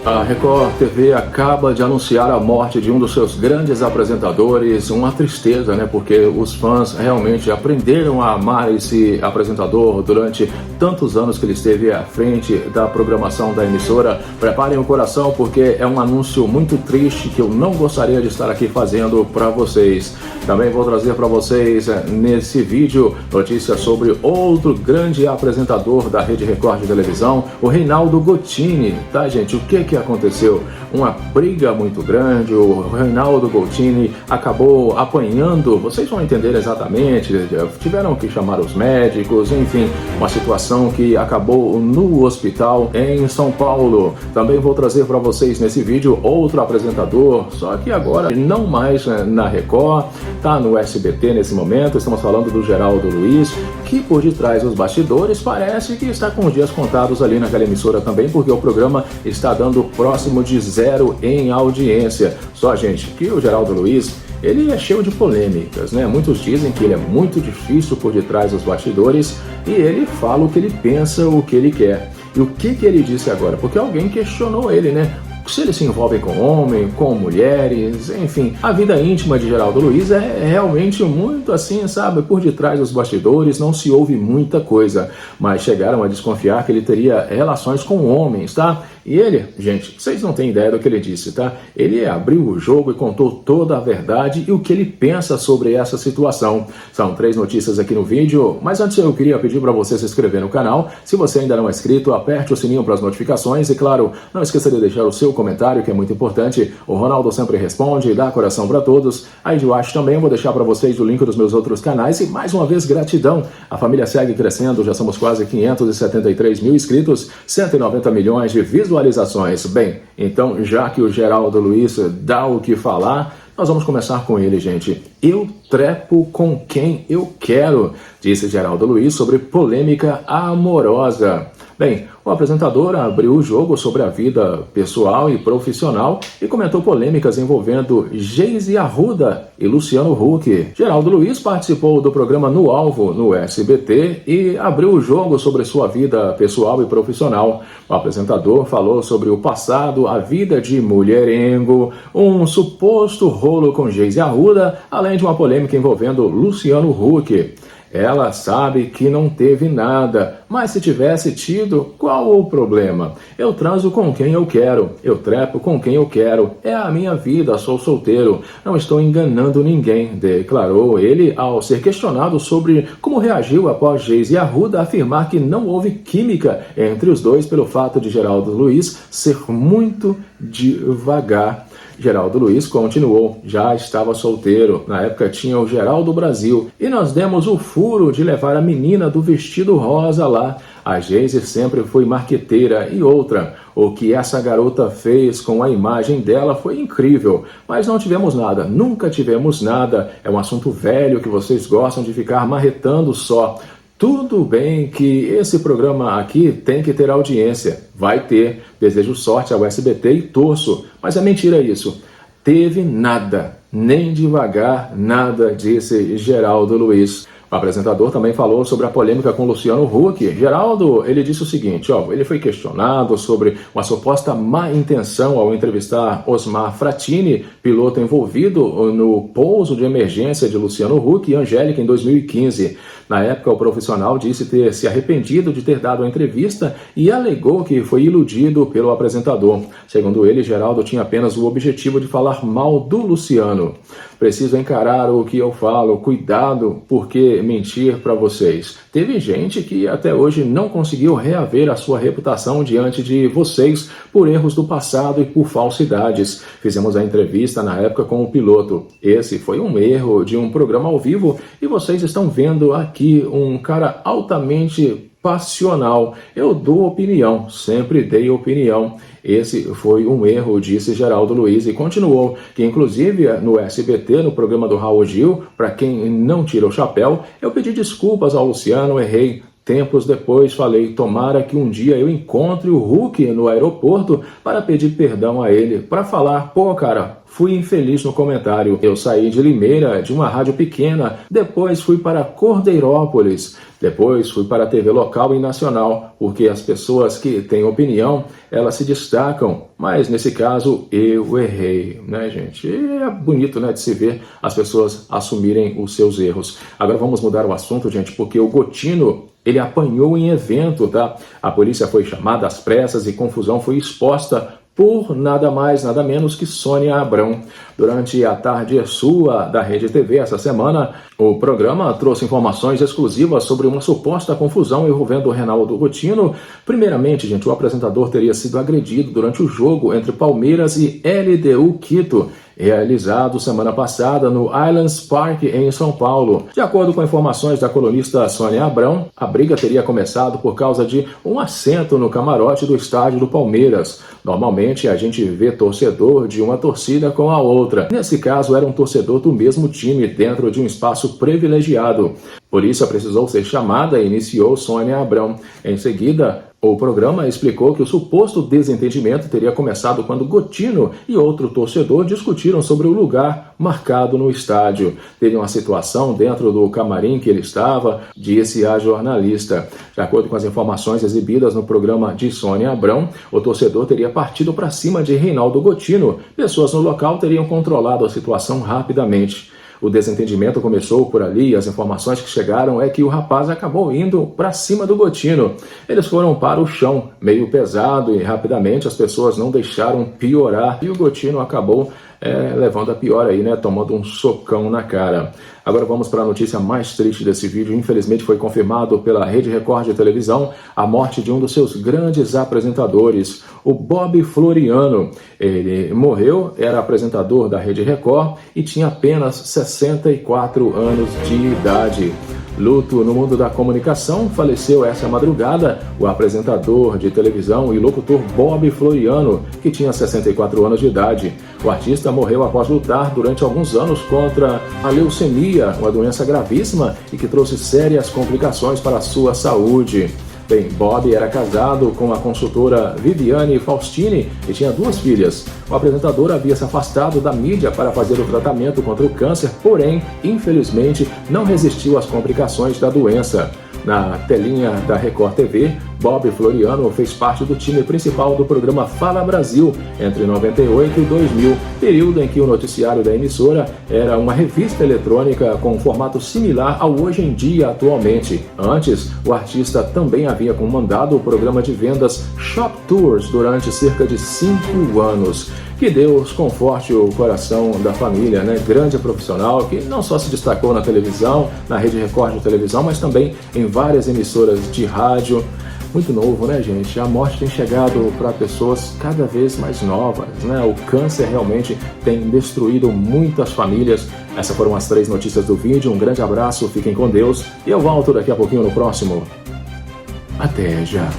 A Record TV acaba de anunciar a morte de um dos seus grandes apresentadores. Uma tristeza, né? Porque os fãs realmente aprenderam a amar esse apresentador durante tantos anos que ele esteve à frente da programação da emissora. Preparem o coração, porque é um anúncio muito triste que eu não gostaria de estar aqui fazendo para vocês. Também vou trazer para vocês nesse vídeo notícias sobre outro grande apresentador da Rede Record de televisão, o Reinaldo Gotini, tá, gente? O que aconteceu? Uma briga muito grande, o Reinaldo Gotini acabou apanhando, vocês vão entender exatamente, tiveram que chamar os médicos, enfim, uma situação que acabou no hospital em São Paulo. Também vou trazer para vocês nesse vídeo outro apresentador, só que agora não mais na Record, tá no SBT nesse momento. Estamos falando do Geraldo Luiz, que por detrás dos bastidores parece que está com os dias contados ali naquela emissora também, porque o programa está dando próximo de 0 em audiência. Só, gente, que o Geraldo Luiz, ele é cheio de polêmicas, né? Muitos dizem que ele é muito difícil por detrás dos bastidores e ele fala o que ele pensa, o que ele quer. E o que ele disse agora? Porque alguém questionou ele, né? Se ele se envolve com homem, com mulheres, enfim, a vida íntima de Geraldo Luiz é realmente muito assim, sabe? Por detrás dos bastidores não se ouve muita coisa, mas chegaram a desconfiar que ele teria relações com homens, tá? E ele, gente, vocês não têm ideia do que ele disse, tá? Ele abriu o jogo e contou toda a verdade e o que ele pensa sobre essa situação. São 3 notícias aqui no vídeo, mas antes eu queria pedir para você se inscrever no canal. Se você ainda não é inscrito, aperte o sininho para as notificações e, claro, não esqueça de deixar o seu comentário, que é muito importante. O Ronaldo sempre responde, dá coração para todos. Aí de baixo também vou deixar para vocês o link dos meus outros canais e, mais uma vez, gratidão. A família segue crescendo, já somos quase 573 mil inscritos, 190 milhões de visualizações. Bem, então, já que o Geraldo Luiz dá o que falar, nós vamos começar com ele, gente. Eu trepo com quem eu quero, disse Geraldo Luiz sobre polêmica amorosa. Bem, o apresentador abriu o jogo sobre a vida pessoal e profissional e comentou polêmicas envolvendo Geise Arruda e Luciano Huck. Geraldo Luiz participou do programa No Alvo, no SBT, e abriu o jogo sobre sua vida pessoal e profissional. O apresentador falou sobre o passado, a vida de mulherengo, um suposto rolo com Geise Arruda, além de uma polêmica envolvendo Luciano Huck. Ela sabe que não teve nada, mas se tivesse tido, qual o problema? Eu transo com quem eu quero, eu trepo com quem eu quero, é a minha vida, sou solteiro, não estou enganando ninguém, declarou ele ao ser questionado sobre como reagiu após Geise Arruda afirmar que não houve química entre os dois pelo fato de Geraldo Luiz ser muito devagar. Geraldo Luiz continuou, já estava solteiro, na época tinha o Geraldo Brasil, e nós demos o furo de levar a menina do vestido rosa lá. A Geise sempre foi marqueteira e outra. O que essa garota fez com a imagem dela foi incrível, mas não tivemos nada, nunca tivemos nada. É um assunto velho que vocês gostam de ficar marretando só. Tudo bem que esse programa aqui tem que ter audiência, vai ter, desejo sorte ao SBT e torço, mas é mentira isso, teve nada, nem devagar nada, disse Geraldo Luiz. O apresentador também falou sobre a polêmica com Luciano Huck. Geraldo, ele disse o seguinte, ele foi questionado sobre uma suposta má intenção ao entrevistar Osmar Frattini, piloto envolvido no pouso de emergência de Luciano Huck e Angélica em 2015. Na época, o profissional disse ter se arrependido de ter dado a entrevista e alegou que foi iludido pelo apresentador. Segundo ele, Geraldo tinha apenas o objetivo de falar mal do Luciano. Preciso encarar o que eu falo, cuidado, porque mentir para vocês. Teve gente que até hoje não conseguiu reaver a sua reputação diante de vocês por erros do passado e por falsidades. Fizemos a entrevista na época com o piloto. Esse foi um erro de um programa ao vivo e vocês estão vendo aqui um cara altamente passional. Eu dou opinião, sempre dei opinião. Esse foi um erro, disse Geraldo Luiz, e continuou que, inclusive, no SBT, no programa do Raul Gil, para quem não tira o chapéu, eu pedi desculpas ao Luciano, errei. Tempos depois falei, tomara que um dia eu encontre o Hulk no aeroporto para pedir perdão a ele, para falar, pô cara, fui infeliz no comentário. Eu saí de Limeira, de uma rádio pequena, depois fui para Cordeirópolis, depois fui para a TV local e nacional, porque as pessoas que têm opinião, elas se destacam, mas nesse caso eu errei, né, gente? E é bonito, né, de se ver as pessoas assumirem os seus erros. Agora vamos mudar o assunto, gente, porque o Gotino, ele apanhou em evento, tá? A polícia foi chamada às pressas e confusão foi exposta por nada mais, nada menos que Sônia Abrão. Durante a tarde sua da Rede TV essa semana, o programa trouxe informações exclusivas sobre uma suposta confusão envolvendo o Reinaldo Gotino. Primeiramente, gente, o apresentador teria sido agredido durante o jogo entre Palmeiras e LDU Quito, realizado semana passada no Islands Park, em São Paulo. De acordo com informações da colunista Sônia Abrão, a briga teria começado por causa de um assento no camarote do estádio do Palmeiras. Normalmente, a gente vê torcedor de uma torcida com a outra. Nesse caso, era um torcedor do mesmo time dentro de um espaço privilegiado. Por isso, precisou ser chamada e iniciou Sônia Abrão. Em seguida, o programa explicou que o suposto desentendimento teria começado quando Gotino e outro torcedor discutiram sobre o lugar marcado no estádio. Teve uma situação dentro do camarim que ele estava, disse a jornalista. De acordo com as informações exibidas no programa de Sônia Abrão, o torcedor teria partido para cima de Reinaldo Gotino. Pessoas no local teriam controlado a situação rapidamente. O desentendimento começou por ali e as informações que chegaram é que o rapaz acabou indo para cima do Gotino. Eles foram para o chão, meio pesado, e rapidamente as pessoas não deixaram piorar e o Gotino acabou levando a pior aí, né? Tomando um socão na cara. Agora vamos para a notícia mais triste desse vídeo. Infelizmente foi confirmado pela Rede Record de televisão a morte de um dos seus grandes apresentadores, o Bob Floriano. Ele morreu, era apresentador da Rede Record e tinha apenas 64 anos de idade. Luto no mundo da comunicação, faleceu essa madrugada o apresentador de televisão e locutor Bob Floriano, que tinha 64 anos de idade. O artista morreu após lutar durante alguns anos contra a leucemia, uma doença gravíssima e que trouxe sérias complicações para a sua saúde. Bem, Bob era casado com a consultora Viviane Faustini e tinha 2 filhas. O apresentador havia se afastado da mídia para fazer o tratamento contra o câncer, porém, infelizmente, não resistiu às complicações da doença. Na telinha da Record TV, Bob Floriano fez parte do time principal do programa Fala Brasil entre 98 e 2000, período em que o noticiário da emissora era uma revista eletrônica com um formato similar ao hoje em dia atualmente. Antes, o artista também havia comandado o programa de vendas Shop Tours durante cerca de 5 anos. Que Deus conforte o coração da família, né? Grande profissional que não só se destacou na televisão, na Rede Record de televisão, mas também em várias emissoras de rádio. Muito novo, né, gente? A morte tem chegado para pessoas cada vez mais novas, né? O câncer realmente tem destruído muitas famílias. Essas foram as 3 notícias do vídeo. Um grande abraço, fiquem com Deus e eu volto daqui a pouquinho no próximo. Até já!